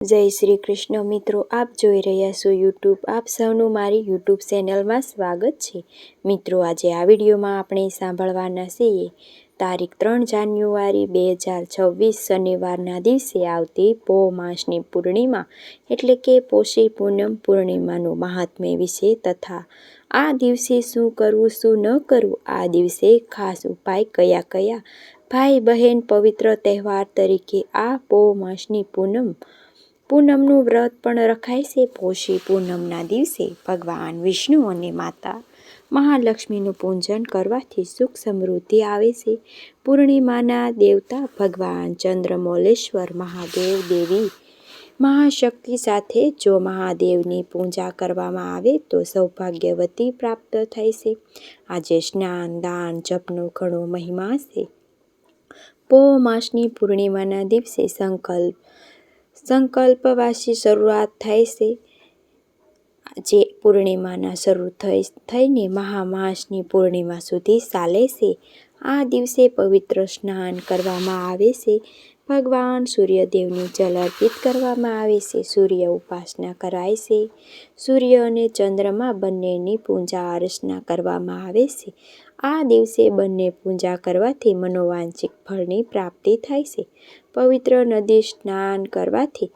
જય શ્રી કૃષ્ણ મિત્રો, આપ જોઈ રહ્યા છો યુટ્યુબ. આપ સૌનું મારી યુટ્યુબ ચેનલમાં સ્વાગત છે. મિત્રો, આજે આ વિડીયોમાં આપણે સાંભળવાના છીએ તારીખ 3 જાન્યુઆરી 2026 શનિવારના દિવસે આવતી પો માસની પૂર્ણિમા એટલે કે પોષી પૂનમ પૂર્ણિમાનું મહાત્મ્ય વિશે તથા આ દિવસે શું કરવું શું ન કરવું, આ દિવસે ખાસ ઉપાય કયા કયા, ભાઈ બહેન પવિત્ર તહેવાર તરીકે આ પો માસની પૂનમનું વ્રત પણ રખાય છે. પોષી પૂનમના દિવસે ભગવાન વિષ્ણુ અને માતા મહાલક્ષ્મીનું પૂજન કરવાથી સુખ સમૃદ્ધિ આવે છે. પૂર્ણિમાના દેવતા ભગવાન ચંદ્રમૌલેશ્વર મહાદેવ, દેવી મહાશક્તિ સાથે જો મહાદેવની પૂજા કરવામાં આવે તો સૌભાગ્યવતી પ્રાપ્ત થાય છે. આજે સ્નાન, દાન, જપનો ઘણો મહિમા છે. પો માસની પૂર્ણિમાના દિવસે સંકલ્પવાસી શરૂઆત થાય છે. જે પૂર્ણિમાના શરૂ થઈને મહામાસની પૂર્ણિમા સુધી ચાલે છે. આ દિવસે પવિત્ર સ્નાન કરવામાં આવે છે. ભગવાન સૂર્યદેવની જલ અર્પિત કરવામાં આવે છે. સૂર્ય ઉપાસના કરાય છે. સૂર્ય અને ચંદ્રમા બંનેની પૂજા અર્ચના કરવામાં આવે છે. આ દિવસે બંને પૂજા કરવાથી મનોવાંછિત ફળની પ્રાપ્તિ થાય છે. પવિત્ર નદી સ્નાન કરવાથી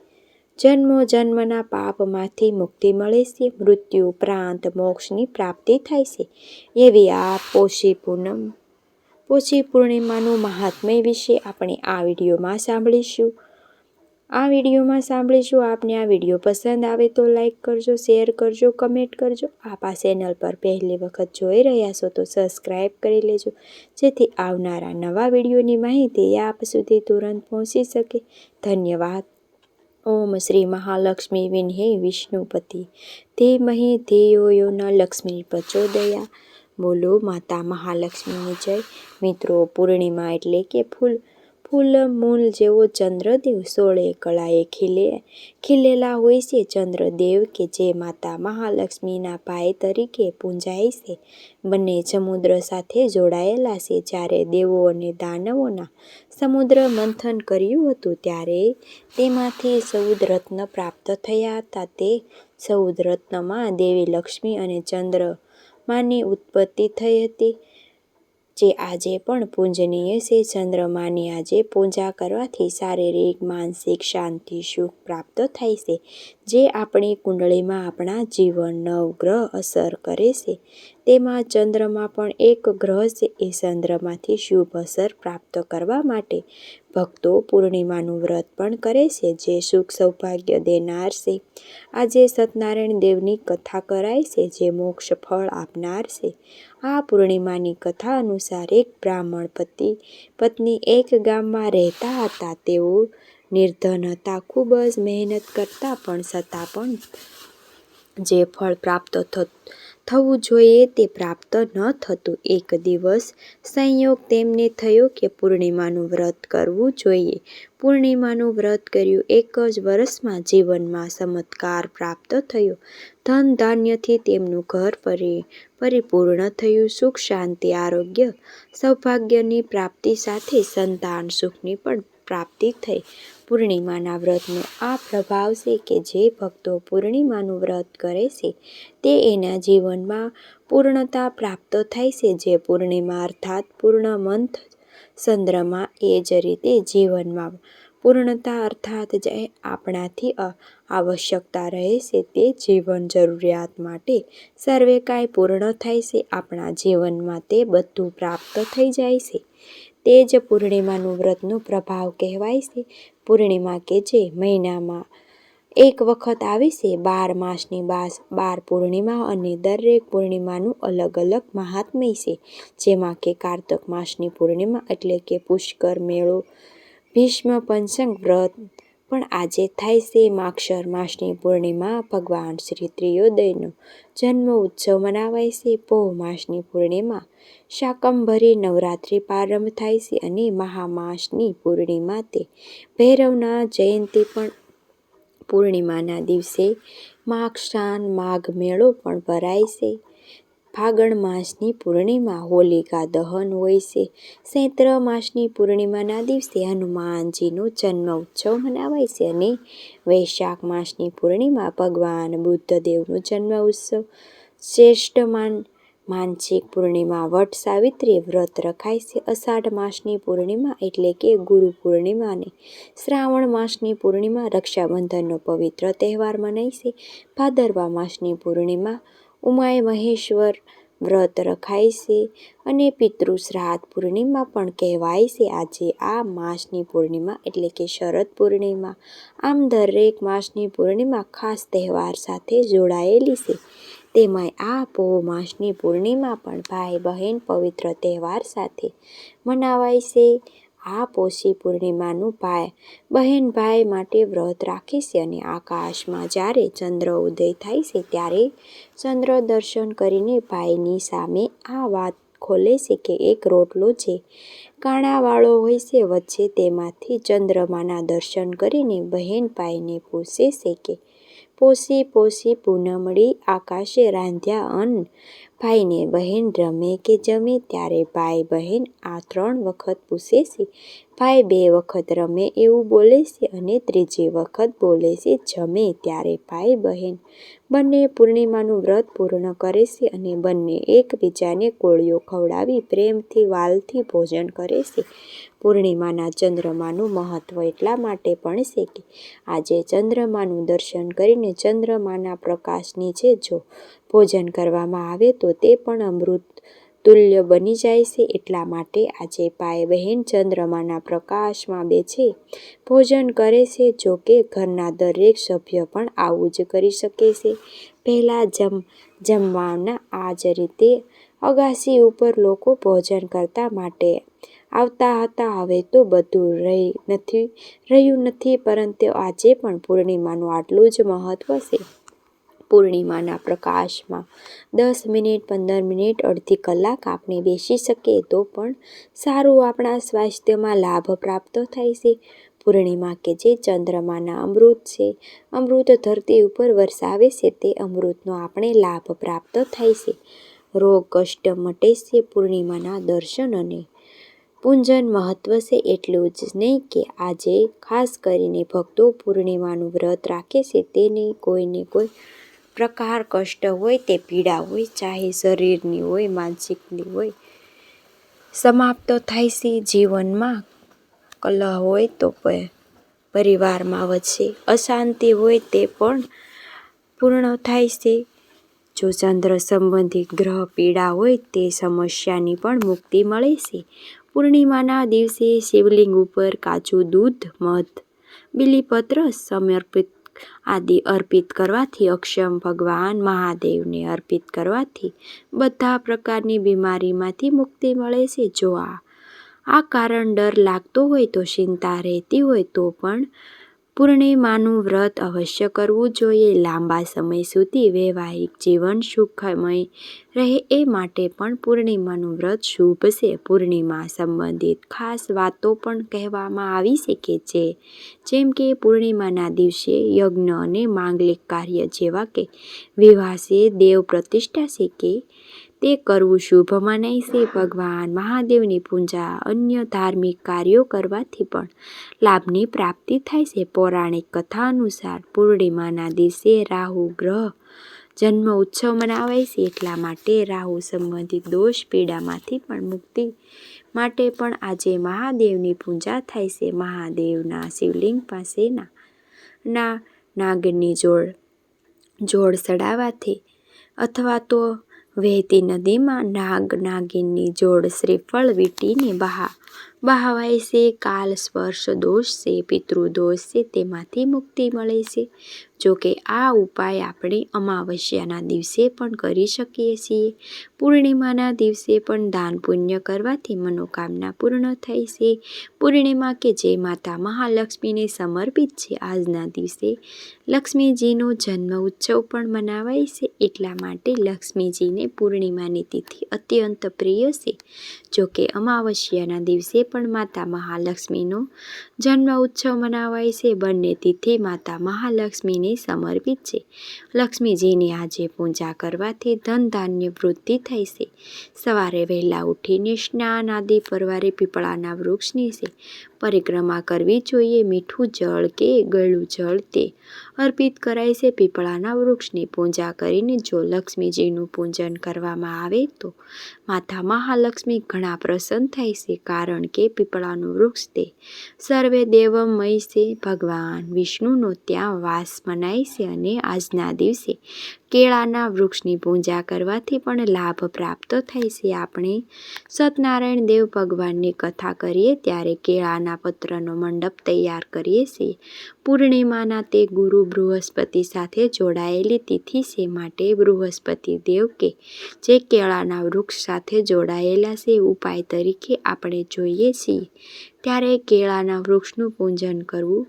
જન્મો જન્મના પાપમાંથી મુક્તિ મળે છે. મૃત્યુ ઉપરાંત મોક્ષની પ્રાપ્તિ થાય છે. એવી આ પોષી પૂર્ણિમાનું મહાત્મ્ય વિશે આપણે આ વિડીયોમાં સાંભળીશું. આપને આ વિડીયો પસંદ આવે તો લાઈક કરજો, શેર કરજો, કમેન્ટ કરજો. આપ આ ચેનલ પર પહેલી વખત જોઈ રહ્યા છો તો સબસ્ક્રાઈબ કરી લેજો, જેથી આવનારા નવા વિડીયોની માહિતી આપ સુધી તુરંત પહોંચી શકે. ધન્યવાદ. ઓમ શ્રી મહાલક્ષ્મી વિન્હે વિષ્ણુપતિ ધીમહિ ધિયો યો ન લક્ષ્મી પ્રચોદયા. બોલો માતા મહાલક્ષ્મીની જય. મિત્રો, પૂર્ણિમા એટલે કે ફૂલ મૂલ જેવો ચંદ્રદેવ 16 કળાએ ખીલેલા હોય છે. ચંદ્રદેવ કે જે માતા મહાલક્ષ્મીના ભાઈ તરીકે પૂજાય છે, બંને સમુદ્ર સાથે જોડાયેલા છે. જ્યારે દેવો અને દાનવોના સમુદ્ર મંથન કર્યું હતું ત્યારે તેમાંથી 14 રત્ન પ્રાપ્ત થયા હતા. તે 14 રત્નમાં દેવી લક્ષ્મી અને ચંદ્રમાની ઉત્પત્તિ થઈ હતી, જે આજે પણ પૂજનીય છે. ચંદ્રમાની આજે પૂજા કરવાથી શારીરિક, માનસિક શાંતિ, સુખ પ્રાપ્ત થાય છે. જે આપણી કુંડળીમાં આપણા જીવન 9 ગ્રહ અસર કરે છે, તેમાં ચંદ્રમા પણ એક ગ્રહ છે. એ ચંદ્રમાંથી શુભ અસર પ્રાપ્ત કરવા માટે ભક્તો પૂર્ણિમાનું વ્રત પણ કરે છે, જે સુખ સૌભાગ્ય દેનાર છે. આજે સત્યનારાયણ દેવની કથા કરાય છે, જે મોક્ષ ફળ આપનાર છે. આ પૂર્ણિમાની કથા અનુસાર એક બ્રાહ્મણ પત્ની એક ગામમાં રહેતા હતા. તેઓ નિર્ધન હતા. ખૂબ જ મહેનત કરતા પણ છતાં પણ જે ફળ પ્રાપ્ત થવું જોઈએ તે પ્રાપ્ત ન થતું. એક દિવસ સંયોગ તેમને થયો કે પૂર્ણિમાનું વ્રત કરવું જોઈએ. પૂર્ણિમાનું વ્રત કર્યું. એક જ વર્ષમાં જીવનમાં ચમત્કાર પ્રાપ્ત થયો. ધન ધાન્યથી તેમનું ઘર પરિપૂર્ણ થયું. સુખ, શાંતિ, આરોગ્ય, સૌભાગ્યની પ્રાપ્તિ સાથે સંતાન સુખની પણ પ્રાપ્તિ થઈ. પૂર્ણિમાના વ્રતનો આ પ્રભાવ છે કે જે ભક્તો પૂર્ણિમાનું વ્રત કરે છે તે એના જીવનમાં પૂર્ણતા પ્રાપ્ત થાય છે. જે પૂર્ણિમા અર્થાત પૂર્ણ મંથ ચંદ્રમા, એ જ રીતે જીવનમાં પૂર્ણતા અર્થાત જે આપણાથી આવશ્યકતા રહે છે તે જીવન જરૂરિયાત માટે સર્વે કાંઈ પૂર્ણ થાય છે. આપણા જીવનમાં તે બધું પ્રાપ્ત થઈ જાય છે. તે જ પૂર્ણિમાનું વ્રતનો પ્રભાવ કહેવાય છે. પૂર્ણિમા કે જે મહિનામાં એક વખત આવે છે. 12 માસની 12 પૂર્ણિમા અને દરેક પૂર્ણિમાનું અલગ અલગ મહાત્મ્ય છે. જેમાં કે કાર્તક માસની પૂર્ણિમા એટલે કે પુષ્કર મેળો, ભીષ્મ પંચક વ્રત પણ આજે થાય છે. માગશર માસની પૂર્ણિમા ભગવાન શ્રી ત્રિયોદયનો જન્મ ઉત્સવ મનાવાય છે. પો માસની પૂર્ણિમા શાકંભરી નવરાત્રિ પ્રારંભ થાય છે અને મહામાસની પૂર્ણિમા તે ભૈરવના જયંતી પણ પૂર્ણિમાના દિવસે માઘ સ્નાન, માઘ મેળો પણ ભરાય છે. ફાગણ માસની પૂર્ણિમા હોલિકા દહન હોય છે. ચૈત્ર માસની પૂર્ણિમાના દિવસે હનુમાનજીનો જન્મ ઉત્સવ મનાવાય છે અને વૈશાખ માસની પૂર્ણિમા ભગવાન બુદ્ધદેવનો જન્મ ઉત્સવ. શ્રેષ્ઠ માનસિક પૂર્ણિમા વટ સાવિત્રી વ્રત રખાય છે. અષાઢ માસની પૂર્ણિમા એટલે કે ગુરુ પૂર્ણિમા અને શ્રાવણ માસની પૂર્ણિમા રક્ષાબંધનનો પવિત્ર તહેવાર મનાય છે. ભાદરવા માસની પૂર્ણિમા ઉમાય મહેશ્વર વ્રત રખાય છે અને પિતૃ શ્રાદ્ધ પૂર્ણિમા પણ કહેવાય છે. આજે આ માસની પૂર્ણિમા એટલે કે શરદ પૂર્ણિમા. આમ દરેક માસની પૂર્ણિમા ખાસ તહેવાર સાથે જોડાયેલી છે. તેમાંય આ પોહ માસની પૂર્ણિમા પણ ભાઈ બહેન પવિત્ર તહેવાર સાથે મનાવાય છે. આ પોષી પૂર્ણિમાનું બહેન ભાઈ માટે વ્રત રાખે છે અને આકાશમાં જ્યારે ચંદ્ર ઉદય થાય છે ત્યારે ચંદ્ર દર્શન કરીને ભાઈની સામે આ વાત ખોલે છે કે એક રોટલો જે કાણાવાળો હોય છે વચ્ચે તેમાંથી ચંદ્રમાના દર્શન કરીને બહેન ભાઈને પૂછે છે કે પોષી પૂનમડી આકાશે રાંધ્યા અન્ન. ભાઈને બહેન રમે કે જમે? ત્યારે ભાઈ બહેન આ 3 વખત પૂછે છે. ભાઈ 2 વખત રમે એવું બોલે છે અને ત્રીજી વખત બોલે છે જમે. ત્યારે ભાઈ બહેન બંને પૂર્ણિમાનું વ્રત પૂર્ણ કરે છે અને બંને એકબીજાને કોળિયો ખવડાવી પ્રેમથી વાલથી ભોજન કરે છે. પૂર્ણિમાના ચંદ્રમાનું મહત્વ એટલા માટે પણ છે કે આજે ચંદ્રમાનું દર્શન કરીને ચંદ્રમાના પ્રકાશ નીચે જો ભોજન કરવામાં આવે તો તે પણ અમૃત તુલ્ય બની જાય છે. એટલા માટે આજે ભાઈ બહેન ચંદ્રમાના પ્રકાશમાં બેસી ભોજન કરે છે. જો કે ઘરના દરેક સભ્ય પણ આવું જ કરી શકે છે. પહેલાં જમવાના આ જ રીતે અગાસી ઉપર લોકો ભોજન કરવા માટે આવતા હતા. હવે તો બધું રહ્યું નથી, પરંતુ આજે પણ પૂર્ણિમાનું આટલું જ મહત્વ છે. પૂર્ણિમાના પ્રકાશમાં 10 મિનિટ, 15 મિનિટ, અડધી કલાક આપણે બેસી શકીએ તો પણ સારું, આપણા સ્વાસ્થ્યમાં લાભ પ્રાપ્ત થાય છે. પૂર્ણિમા કે જે ચંદ્રમાના અમૃત છે, અમૃત ધરતી ઉપર વરસાવે છે, તે અમૃતનો આપણે લાભ પ્રાપ્ત થાય છે. રોગ કષ્ટ મટે છે. પૂર્ણિમાના દર્શન અને પૂજન મહત્વ છે. એટલું જ નહીં કે આજે ખાસ કરીને ભક્તો પૂર્ણિમાનું વ્રત રાખે છે તેને કોઈને કોઈ પ્રકાર કષ્ટ હોય, તે પીડા હોય, ચાહે શરીરની હોય, માનસિકની હોય, સમાપ્ત થાય છે. જીવનમાં કલહ હોય તો પરિવારમાં વચ્ચે અશાંતિ હોય તે પણ પૂર્ણ થાય છે. જો ચંદ્ર સંબંધિત ગ્રહ પીડા હોય તે સમસ્યાની પણ મુક્તિ મળે છે. પૂર્ણિમાના દિવસે શિવલિંગ ઉપર કાચું દૂધ, મધ, બીલીપત્ર આદિ અર્પિત કરવાથી, અક્ષમ ભગવાન મહાદેવને અર્પિત કરવાથી બધા પ્રકારની બીમારીમાંથી મુક્તિ મળે છે. જો આ કારણ ડર લાગતો હોય તો ચિંતા રહેતી હોય તો પણ પૂર્ણિમાનું વ્રત અવશ્ય કરવું જોઈએ. લાંબા સમય સુધી વૈવાહિક જીવન સુખમય રહે એ માટે પણ પૂર્ણિમાનું વ્રત શુભ છે. પૂર્ણિમા સંબંધિત ખાસ વાતો પણ કહેવામાં આવી છે કે જેમ કે પૂર્ણિમાના દિવસે યજ્ઞ અને માંગલિક કાર્ય જેવા કે વિવાહ છે, દેવ પ્રતિષ્ઠા છે કે તે કરવું શુભ મનાય છે. ભગવાન મહાદેવની પૂજા, અન્ય ધાર્મિક કાર્યો કરવાથી પણ લાભની પ્રાપ્તિ થાય છે. પૌરાણિક કથા અનુસાર પૂર્ણિમાના દિવસે રાહુ ગ્રહ જન્મ ઉત્સવ મનાવાય છે. એટલા માટે રાહુ સંબંધિત દોષ પીડામાંથી પણ મુક્તિ માટે પણ આજે મહાદેવની પૂજા થાય છે. મહાદેવના શિવલિંગ પાસેના નાગની જોડ ચડાવવાથી અથવા તો વહેતી નદીમાં નાગિનની જોડ શ્રીફળ વીંટીને બહાવાય છે. કાલ સ્પર્શ દોષ છે, પિતૃદોષ છે, તેમાંથી મુક્તિ મળે છે. જોકે આ ઉપાય આપણે અમાવસ્યાના દિવસે પણ કરી શકીએ છીએ. પૂર્ણિમાના દિવસે પણ દાન પુણ્ય કરવાથી મનોકામના પૂર્ણ થાય છે. પૂર્ણિમા કે જે માતા મહાલક્ષ્મીને સમર્પિત છે. આજના દિવસે લક્ષ્મીજીનો જન્મ ઉત્સવ પણ મનાવાય છે. એટલા માટે લક્ષ્મીજીને પૂર્ણિમાની તિથિ અત્યંત પ્રિય છે. જોકે અમાવસ્યાના દિવસે પણ માતા મહાલક્ષ્મીનો જન્મ ઉત્સવ મનાવાય છે. બંને તિથિ માતા મહાલક્ષ્મીને સમર્પિત છે. લક્ષ્મીજીની આજે પૂજા કરવાથી ધન ધાન્ય વૃદ્ધિ થાય છે. સવારે વહેલા ઉઠીને સ્નાન આદિ પરવારે પીપળાના વૃક્ષ નીચે પરિક્રમા કરવી જોઈએ. મીઠું જળ કે ગળ્યું જળ તે અર્પિત કરાય છે. પીપળાના વૃક્ષની પૂજા કરીને જો લક્ષ્મીજીનું પૂજન કરવામાં આવે તો માતા મહાલક્ષ્મી ઘણા પ્રસન્ન થાય છે. કારણ કે પીપળાનું વૃક્ષ તે સર્વે દેવમય છે. ભગવાન વિષ્ણુનો ત્યાં વાસ મનાય છે. અને આજના દિવસે કેળાના વૃક્ષની પૂજા કરવાથી પણ લાભ પ્રાપ્ત થાય છે. આપણે સત્યનારાયણ દેવ ભગવાનની કથા કરીએ ત્યારે કેળાના પત્રનો મંડપ તૈયાર કરીએ છીએ. પૂર્ણિમાના તે ગુરુ બૃહસ્પતિ સાથે જોડાયેલી તિથિ છે. માટે બૃહસ્પતિ દેવ કે જે કેળાના વૃક્ષ સાથે જોડાયેલા છે. ઉપાય તરીકે આપણે જોઈએ છીએ ત્યારે કેળાના વૃક્ષનું પૂજન કરવું.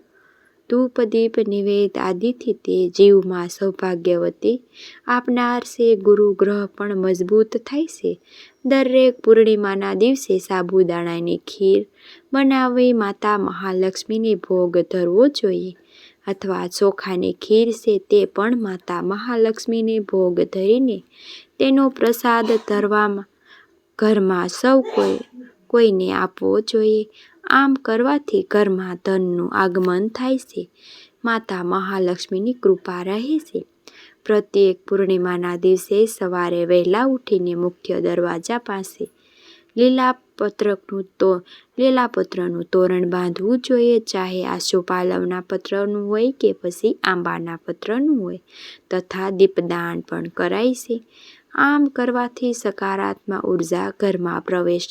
ધૂપ દીપ નિવેદ આદિથી તે જીવમાં સૌભાગ્યવતી આપનાર છે. ગુરુ ગ્રહ પણ મજબૂત થાય છે. દરેક પૂર્ણિમાના દિવસે સાબુદાણાની ખીર બનાવી માતા મહાલક્ષ્મીને ભોગ ધરવો જોઈએ. અથવા ચોખાની ખીર છે તે પણ માતા મહાલક્ષ્મીને ભોગ ધરીને તેનો પ્રસાદ ધરવામાં ઘરમાં સૌ કોઈને આપવો જોઈએ. આમ કરવાથી ઘરમાં ધનનું આગમન થાય છે. માતા મહાલક્ષ્મીની કૃપા રહે છે. પ્રત્યેક પૂર્ણિમાના દિવસે સવારે વહેલા ઉઠીને મુખ્ય દરવાજા પાસે લીલા પત્રનું તોરણ બાંધવું જોઈએ. ચાહે આસોપાલવના પત્રનું હોય કે પછી આંબાના પત્રનું હોય. તથા દીપદાન પણ કરાય છે. આમ કરવાથી સકારાત્મક ઉર્જા ઘરમાં પ્રવેશ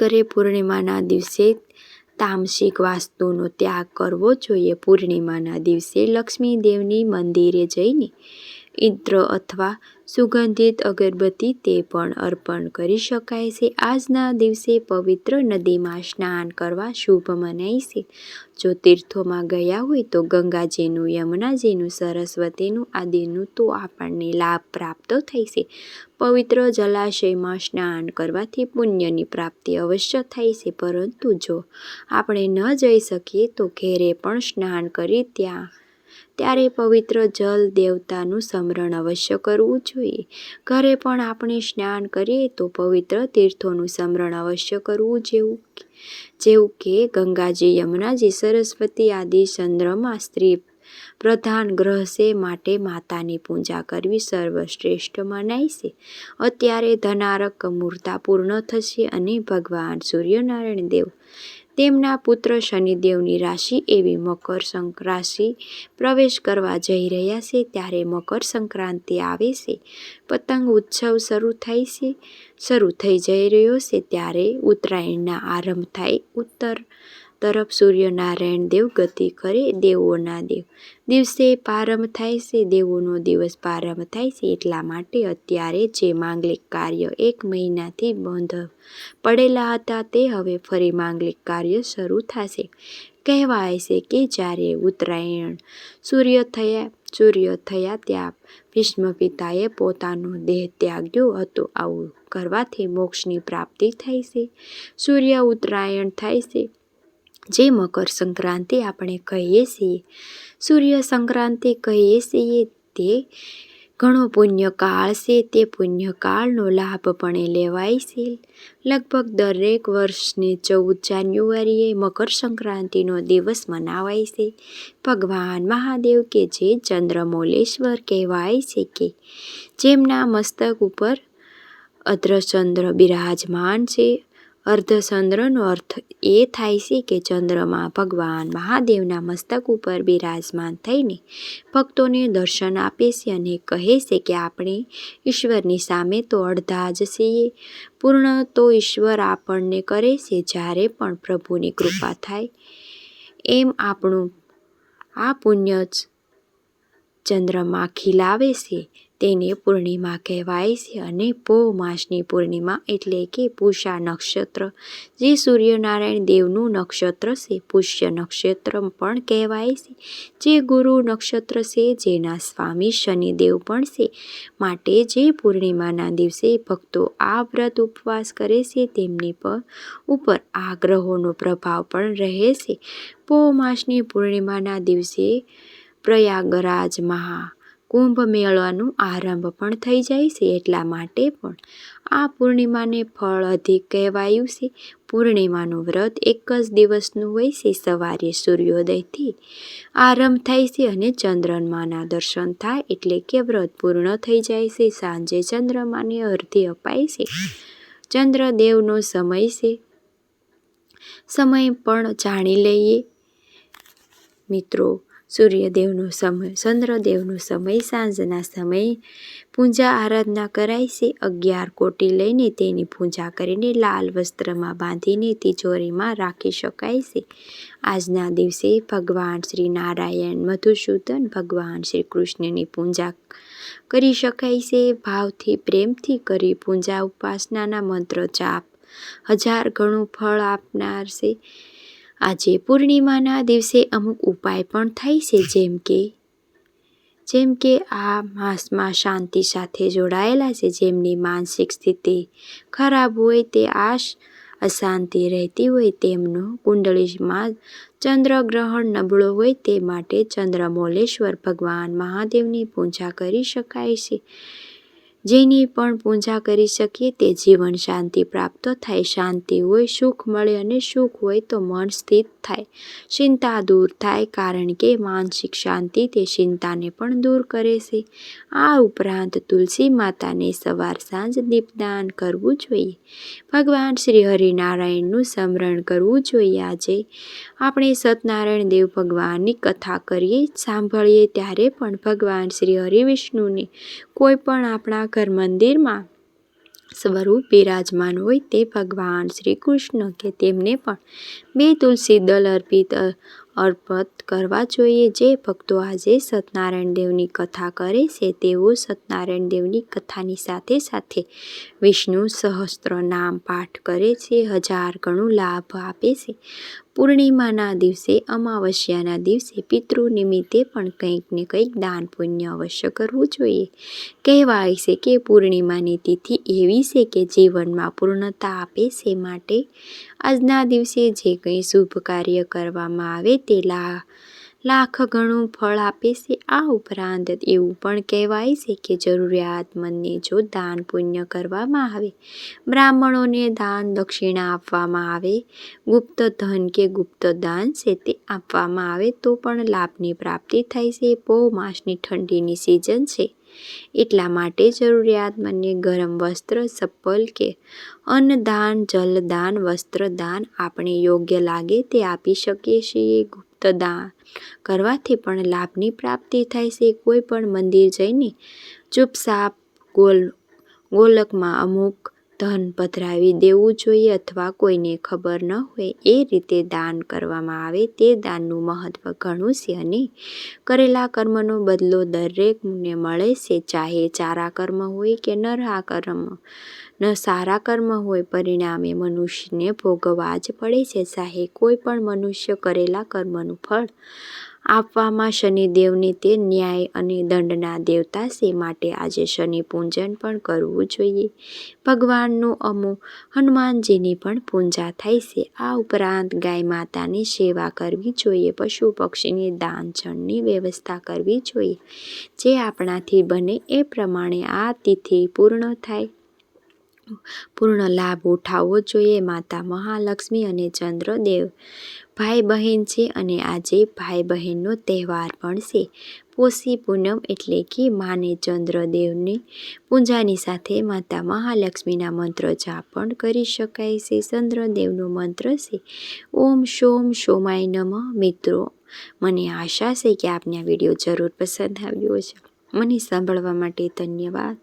કરે. પૂર્ણિમાના દિવસે તામસિક વાસ્તુનો ત્યાગ કરવો જોઈએ. પૂર્ણિમાના દિવસે લક્ષ્મી દેવની મંદિરે જઈને ઇત્ર અથવા સુગંધિત અગરબત્તી તે પણ અર્પણ કરી શકાય છે. આજના દિવસે પવિત્ર નદીમાં સ્નાન કરવા શુભ મનાય છે. જો તીર્થોમાં ગયા હોય તો ગંગાજીનું, યમુનાજીનું, સરસ્વતીનું આદિનું તો આપણને લાભ પ્રાપ્ત થાય છે. પવિત્ર જલાશયમાં સ્નાન કરવાથી પુણ્યની પ્રાપ્તિ અવશ્ય થાય છે. પરંતુ જો આપણે ન જઈ શકીએ તો ઘેરે પણ સ્નાન કરી ત્યારે પવિત્ર જલ દેવતાનું સ્મરણ અવશ્ય કરવું જોઈએ. ઘરે પણ આપણે સ્નાન કરીએ તો પવિત્ર તીર્થોનું સ્મરણ અવશ્ય કરવું. જેવું કે ગંગાજી, યમુનાજી, સરસ્વતી આદિ. ચંદ્રમાં સ્ત્રી પ્રધાન ગ્રહ છે. માટે માતાની પૂજા કરવી સર્વશ્રેષ્ઠ મનાય છે. અત્યારે ધનારક મૂર્તા પૂર્ણ થશે અને ભગવાન સૂર્યનારાયણ દેવ તેમના પુત્ર શનિદેવની રાશિ એવી મકર રાશિ પ્રવેશ કરવા જઈ રહ્યા છે. ત્યારે મકર સંક્રાંતિ આવે છે. પતંગ ઉત્સવ શરૂ થઈ જઈ રહ્યો છે. ત્યારે ઉત્તરાયણના આરંભ થાય. ઉત્તર તરફ સૂર્યનારાયણ દેવ ગતિ કરે. દેવોના દિવસે પ્રારંભ થાય છે. દેવોનો દિવસ પ્રારંભ થાય છે. એટલા માટે અત્યારે જે માંગલિક કાર્ય 1 મહિનાથી બંધ પડેલા હતા તે હવે ફરી માંગલિક કાર્ય શરૂ થશે. કહેવાય છે કે જ્યારે ઉત્તરાયણ સૂર્ય થયા ત્યાં ભીષ્મ પિતાએ પોતાનો દેહ ત્યાગ્યો હતો. આવું કરવાથી મોક્ષની પ્રાપ્તિ થાય છે. સૂર્ય ઉત્તરાયણ થાય છે જે મકર સંક્રાંતિ આપણે કહીએ છીએ. સૂર્ય સંક્રાંતિ કહીએ છીએ તે ઘણો પુણ્યકાળ છે. તે પુણ્યકાળનો લાભ પણ લેવાય છે. લગભગ દરેક વર્ષની 14 જાન્યુઆરીએ મકર સંક્રાંતિનો દિવસ મનાવાય છે. ભગવાન મહાદેવ કે જે ચંદ્રમૌલેશ્વર કહેવાય છે કે જેમના મસ્તક ઉપર અર્ધચંદ્ર બિરાજમાન છે. અર્ધચંદ્રનો અર્થ એ થાય છે કે ચંદ્રમા ભગવાન મહાદેવના મસ્તક ઉપર બિરાજમાન થઈને ભક્તોને દર્શન આપે છે અને કહે છે કે આપણે ઈશ્વરની સામે તો અડધા જ છીએ. પૂર્ણ તો ઈશ્વર આપણને કરે છે. જ્યારે પણ પ્રભુની કૃપા થાય એમ આપણું આ પુણ્ય ચંદ્રમા ખીલાવે છે. તેને પૂર્ણિમા કહેવાય છે. અને પોહ માસની પૂર્ણિમા એટલે કે પૂષા નક્ષત્ર, જે સૂર્યનારાયણ દેવનું નક્ષત્ર છે. પુષ્ય નક્ષત્ર પણ કહેવાય છે, જે ગુરુ નક્ષત્ર છે, જેના સ્વામી શનિદેવ પણ છે. માટે જે પૂર્ણિમાના દિવસે ભક્તો આ વ્રત ઉપવાસ કરે છે, તેમની ઉપર આ ગ્રહોનો પ્રભાવ પણ રહે છે. પોહ માસની પૂર્ણિમાના દિવસે પ્રયાગરાજ મહાકુંભ મેળાનો આરંભ પણ થઈ જાય છે. એટલા માટે પણ આ પૂર્ણિમાને ફળ અધિક કહેવાયું છે. પૂર્ણિમાનું વ્રત એક જ દિવસનું હોય છે. સવારે સૂર્યોદયથી આરંભ થાય છે અને ચંદ્રમાના દર્શન થાય એટલે કે વ્રત પૂર્ણ થઈ જાય છે. સાંજે ચંદ્રમાને અર્ઘ્ય અપાય છે. ચંદ્રદેવનો સમય છે. સમય પણ જાણી લઈએ મિત્રો. સૂર્યદેવનો સમય, ચંદ્રદેવનો સમય સાંજના સમયે પૂજા આરાધના કરાય છે. 11 કોટી લઈને તેની પૂજા કરીને લાલ વસ્ત્રમાં બાંધીને તિજોરીમાં રાખી શકાય છે. આજના દિવસે ભગવાન શ્રી નારાયણ, મધુસૂદન, ભગવાન શ્રી કૃષ્ણની પૂજા કરી શકાય છે. ભાવથી, પ્રેમથી કરી પૂજા ઉપાસનાના મંત્ર જાપ 1000 ગણું ફળ આપનાર છે. આજે પૂર્ણિમાના દિવસે અમુક ઉપાય પણ થાય છે, જેમ કે આ માસમાં શાંતિ સાથે જોડાયેલા છે. જેમની માનસિક સ્થિતિ ખરાબ હોય, તે અશાંતિ રહેતી હોય, તેમનો કુંડળીમાં ચંદ્રગ્રહણ નબળો હોય, તે માટે ચંદ્રમૌલેશ્વર ભગવાન મહાદેવની પૂજા કરી શકાય છે. જેની પણ પૂજા કરી શકીએ તે જીવન શાંતિ પ્રાપ્ત થાય. શાંતિ હોય, સુખ મળે, અને સુખ હોય તો મન સ્થિત થાય, ચિંતા દૂર થાય. કારણ કે માનસિક શાંતિ તે ચિંતાને પણ દૂર કરે છે. આ ઉપરાંત તુલસી માતાને સવાર સાંજ દીપદાન કરવું જોઈએ. ભગવાન શ્રી હરિનારાયણનું સ્મરણ કરવું જોઈએ. આજે આપણે સત્યનારાયણ દેવ ભગવાનની કથા કરીએ, સાંભળીએ ત્યારે પણ ભગવાન શ્રી હરિવિષ્ણુને કોઈ પણ આપણા ઘર મંદિરમાં સ્વરૂપ બિરાજમાન હોય, તે ભગવાન શ્રી કૃષ્ણ કે તેમને પણ 2 તુલસી દળ અર્પિત કરવા જોઈએ. જે ભક્તો આજે સત્યનારાયણ દેવની કથા કરે છે, તેઓ સત્યનારાયણ દેવની કથાની સાથે સાથે વિષ્ણુ સહસ્ત્ર નામ પાઠ કરે છે, 1000 ગણું લાભ આપે છે. પૂર્ણિમાના દિવસે, અમાવસ્યાના દિવસે પિતૃ નિમિત્તે પણ કંઈક ને કંઈક દાન પુણ્ય અવશ્ય કરવું જોઈએ. કહેવાય છે કે પૂર્ણિમાની તિથિ એવી છે કે જીવનમાં પૂર્ણતા આપે છે. માટે આજના દિવસે જે કંઈ શુભ કાર્ય કરવામાં આવે તે લાખ ગણું ફળ આપે છે. આ ઉપરાંત એવું પણ કહેવાય છે કે જરૂરિયાતમંદને જો દાન પુણ્ય કરવામાં આવે, બ્રાહ્મણોને દાન દક્ષિણા આપવામાં આવે, ગુપ્ત ધન કે ગુપ્ત દાન છે તે આપવામાં આવે તો પણ લાભની પ્રાપ્તિ થાય છે. પોહ માસની ઠંડીની સિઝન છે, એટલા માટે જરૂરિયાતમંદને ગરમ વસ્ત્ર, ચપ્પલ કે અન્નદાન, જલદાન, વસ્ત્રદાન આપણે યોગ્ય લાગે તે આપી શકીએ છીએ. ગુપ્ત દાન કરવાથી પણ લાભની પ્રાપ્તિ થાય છે. કોઈ પણ મંદિર જઈને ચૂપચાપ ગોલકમાં અમુક ધન પધરાવી દેવું જોઈએ, અથવા કોઈને ખબર ન હોય એ રીતે દાન કરવામાં આવે. તે દાનનું મહત્વ ઘણું છે અને કરેલા કર્મનો બદલો દરેકને મળે છે. ચાહે સારા કર્મ હોય કે સારા કર્મ હોય, પરિણામે મનુષ્યને ભોગવવા જ પડે છે. ચાહે કોઈ પણ મનુષ્ય કરેલા કર્મનું ફળ આપવામાં શનિદેવને તે ન્યાય અને દંડના દેવતા છે. માટે આજે શનિ પૂજન પણ કરવું જોઈએ. ભગવાનનું હનુમાનજીની પણ પૂજા થાય છે. આ ઉપરાંત ગાય માતાની સેવા કરવી જોઈએ. પશુ પક્ષીની દાન જળની વ્યવસ્થા કરવી જોઈએ. જે આપણાથી બને એ પ્રમાણે આ તિથિ પૂર્ણ લાભ ઉઠાવવો જોઈએ. માતા મહાલક્ષ્મી અને ચંદ્રદેવ ભાઈ બહેન છે અને આજે ભાઈ બહેનનો તહેવાર પણ છે. પોષી પૂનમ એટલે કે માને ચંદ્રદેવની પૂજાની સાથે માતા મહાલક્ષ્મીના મંત્ર જાપ પણ કરી શકાય છે. ચંદ્રદેવનો મંત્ર છે ઓમ સોમ સોમાય નમઃ. મિત્રો, મને આશા છે કે આપને આ વિડીયો જરૂર પસંદ આવ્યો છે. મને સાંભળવા માટે ધન્યવાદ.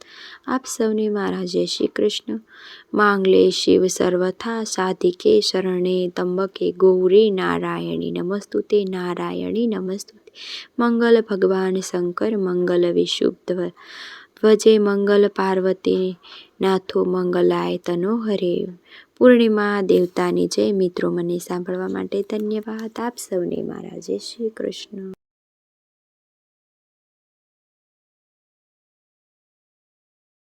આપ સૌને મારા જય શ્રી કૃષ્ણ. માંગલે શિવ સર્વથા સાધિકે શરણે ત્રંબકે ગૌરી નારાયણી નમસ્તુતે, નારાયણી નમસ્તુતે. મંગલ ભગવાન શંકર, મંગલ વિશુદ્ધ ધ્વજે મંગલ પાર્વતી નાથો મંગલાય તનો હરે. પૂર્ણિમા દેવતાની જય. મિત્રો, મને સાંભળવા માટે ધન્યવાદ. આપ સૌને મારા જય શ્રી કૃષ્ણ.